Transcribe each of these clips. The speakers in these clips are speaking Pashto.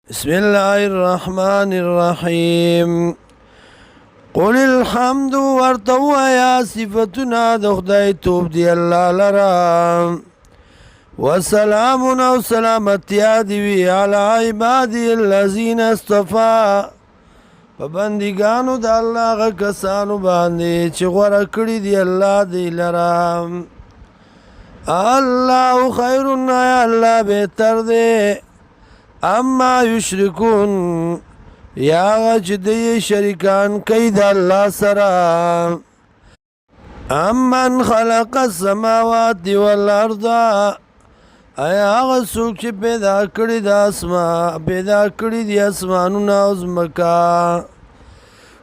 بسم الله الرحمن الرحيم قل الحمد ورتو يا صفتنا دخدای توب دی اللہ لرا وسلام و سلامتی دیوی علی عبادی الذین اصطفا پبندگانو دا اللہ غا کسانو باندی چی غورا کری دی اللہ دی لرا اللہ خیرن یا اللہ بہتر دے اما یشرکون یا غچ دی شرکان کئی دا اللہ سرا امن خلق السماوات والارض ایا غسوک چی پیدا کری دی اسمانونا ازمکا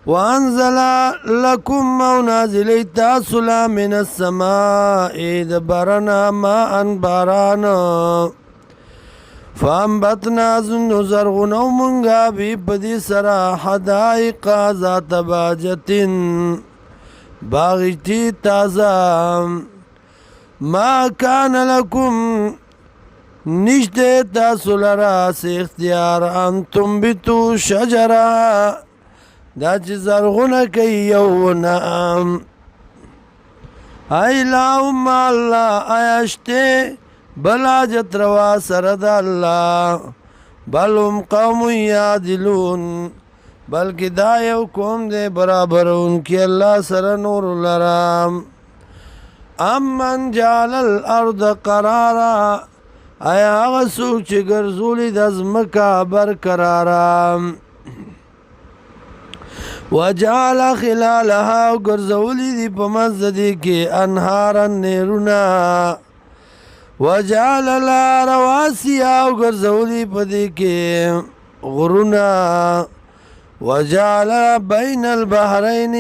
وانزل لکم او نازلی تاسلا من السماء دبرنا ما انبارانا فانبتنا زنو زرغنو منگا بی پدی سرا حدائق ذات باجتن باغیتی تازا ما کان لکم نشتے تاسو لرا سے اختیار انتم بیتو شجرا دا چی زرغن کئی یونا ایلاؤم اللہ آیاشتے بلا جتروا سرد اللہ بل هم قوم یادلون بلکہ دا یو قوم دے برابر ان کی اللہ سر نور لرام امن جعل الارض قرارا ایا غسوک چی گرزولی دزمکا برقرارا وجعل خلالها گرزولی دی پمزدی کی انہارا نیرونا وجعل لا رواسي او گرزولی پدی کے غرونا وجعل بین البحرین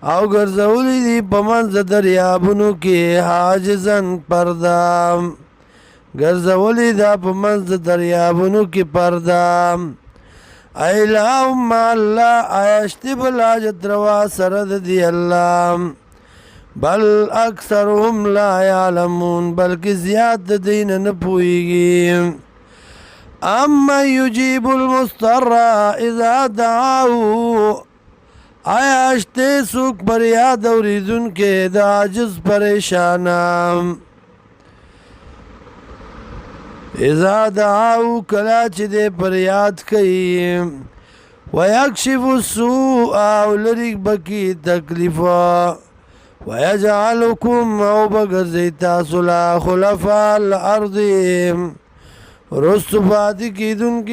او گرزولی دی پمنز دریابنو کے حاجزن پردام گرزولی دا پمنز دریابنو کی پردام ایلہم اللہ آیشتی بلا جتروا سرد دی اللہ بل اکثرهم لا یعلمون بلکہ زیاد دین نپوئیگی اما یجیب المستر اذا دعاو آیا اشتے سوک پر یاد اوریدن کے دا عجز پریشانام اذا دعاو کلاچ دے پر یاد کئی ویکشف السوء او لرک بکی تکلیفا وَيَجْعَلُكُمْ او بگرزی تاسولا خلفاء الارض رست پاتی کی دن کی